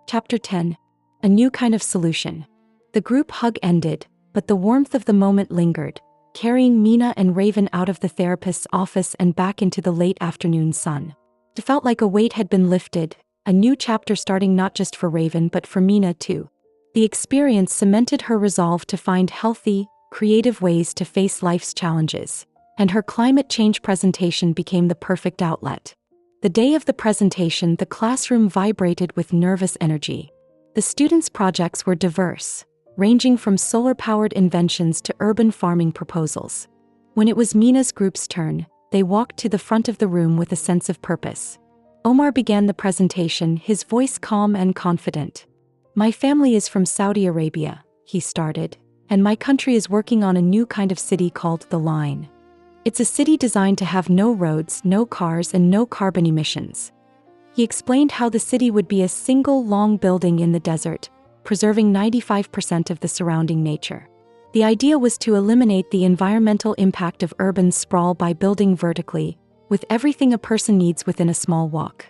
Chapter 10. A New Kind of Solution. The group hug ended, but the warmth of the moment lingered, carrying Mina and Raven out of the therapist's office and back into the late afternoon sun. It felt like a weight had been lifted, a new chapter starting not just for Raven but for Mina too. The experience cemented her resolve to find healthy, creative ways to face life's challenges, and her climate change presentation became the perfect outlet. The day of the presentation, the classroom vibrated with nervous energy. The students' projects were diverse, ranging from solar-powered inventions to urban farming proposals. When it was Mina's group's turn, they walked to the front of the room with a sense of purpose. Omar began the presentation, his voice calm and confident. "My family is from Saudi Arabia," he started, "and my country is working on a new kind of city called the Line. It's a city designed to have no roads, no cars, and no carbon emissions." He explained how the city would be a single long building in the desert, preserving 95% of the surrounding nature. The idea was to eliminate the environmental impact of urban sprawl by building vertically, with everything a person needs within a small walk.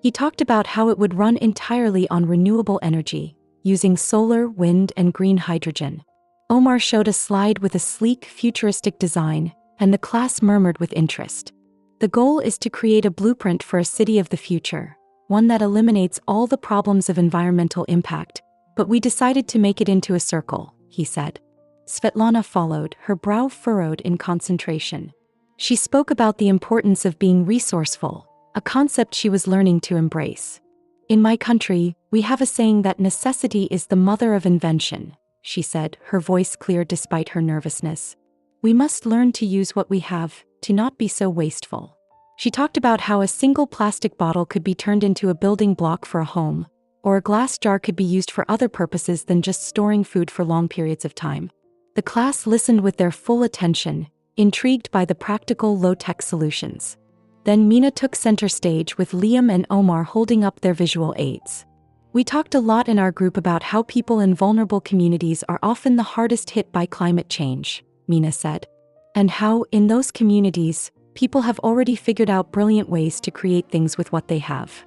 He talked about how it would run entirely on renewable energy, using solar, wind, and green hydrogen. Omar showed a slide with a sleek, futuristic design, and the class murmured with interest. "The goal is to create a blueprint for a city of the future, one that eliminates all the problems of environmental impact, but we decided to make it into a circle," he said. Svetlana followed, her brow furrowed in concentration. She spoke about the importance of being resourceful, a concept she was learning to embrace. "In my country, we have a saying that necessity is the mother of invention," she said, her voice clear despite her nervousness. "We must learn to use what we have, to not be so wasteful." She talked about how a single plastic bottle could be turned into a building block for a home, or a glass jar could be used for other purposes than just storing food for long periods of time. The class listened with their full attention, intrigued by the practical, low-tech solutions. Then Mina took center stage with Liam and Omar holding up their visual aids. "We talked a lot in our group about how people in vulnerable communities are often the hardest hit by climate change," Mina said. "And how, in those communities, people have already figured out brilliant ways to create things with what they have."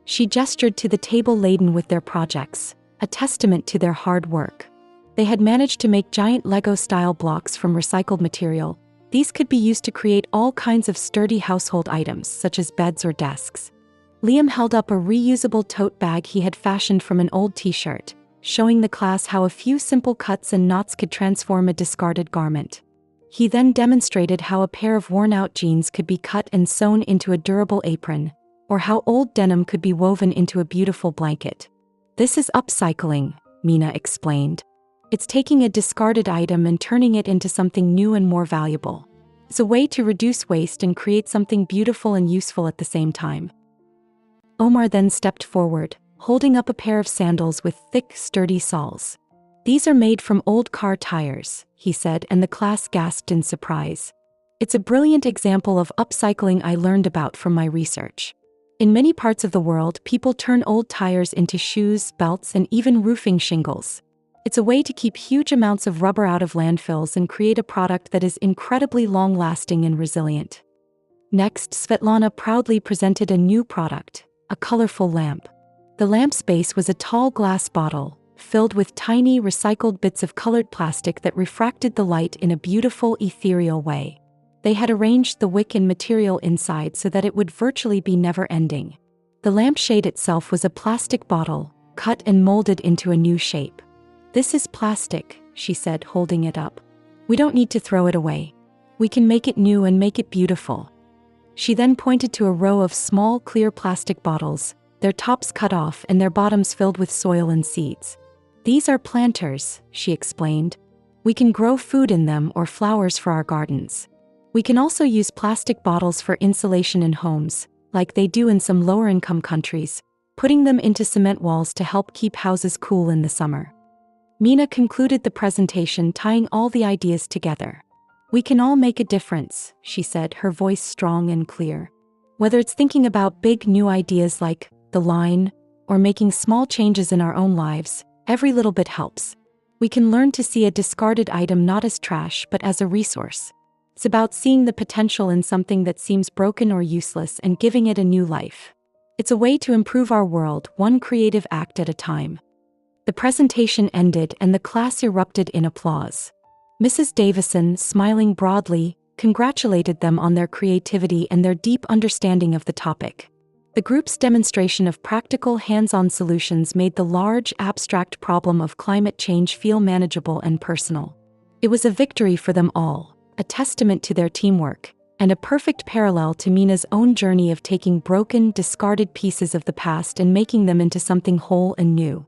She gestured to the table laden with their projects, a testament to their hard work. They had managed to make giant Lego-style blocks from recycled material. These could be used to create all kinds of sturdy household items, such as beds or desks. Liam held up a reusable tote bag he had fashioned from an old t-shirt, showing the class how a few simple cuts and knots could transform a discarded garment. He then demonstrated how a pair of worn-out jeans could be cut and sewn into a durable apron, or how old denim could be woven into a beautiful blanket. "This is upcycling," Mina explained. "It's taking a discarded item and turning it into something new and more valuable. It's a way to reduce waste and create something beautiful and useful at the same time." Omar then stepped forward, holding up a pair of sandals with thick, sturdy soles. "These are made from old car tires," he said, and the class gasped in surprise. "It's a brilliant example of upcycling I learned about from my research. In many parts of the world, people turn old tires into shoes, belts, and even roofing shingles. It's a way to keep huge amounts of rubber out of landfills and create a product that is incredibly long-lasting and resilient." Next, Svetlana proudly presented a new product, a colorful lamp. The lamp's base was a tall glass bottle, filled with tiny recycled bits of colored plastic that refracted the light in a beautiful, ethereal way. They had arranged the wick and material inside so that it would virtually be never-ending. The lampshade itself was a plastic bottle, cut and molded into a new shape. "This is plastic," she said, holding it up. "We don't need to throw it away. We can make it new and make it beautiful." She then pointed to a row of small, clear plastic bottles, their tops cut off and their bottoms filled with soil and seeds. "These are planters," she explained. "We can grow food in them or flowers for our gardens. We can also use plastic bottles for insulation in homes, like they do in some lower-income countries, putting them into cement walls to help keep houses cool in the summer." Mina concluded the presentation, tying all the ideas together. "We can all make a difference," she said, her voice strong and clear. "Whether it's thinking about big new ideas like the Line, or making small changes in our own lives, every little bit helps. We can learn to see a discarded item not as trash but as a resource. It's about seeing the potential in something that seems broken or useless and giving it a new life." It's a way to improve our world, one creative act at a time." The presentation ended and the class erupted in applause. Mrs. Davison, smiling broadly, congratulated them on their creativity and their deep understanding of the topic. The group's demonstration of practical hands-on solutions made the large, abstract problem of climate change feel manageable and personal. It was a victory for them all, a testament to their teamwork, and a perfect parallel to Mina's own journey of taking broken, discarded pieces of the past and making them into something whole and new.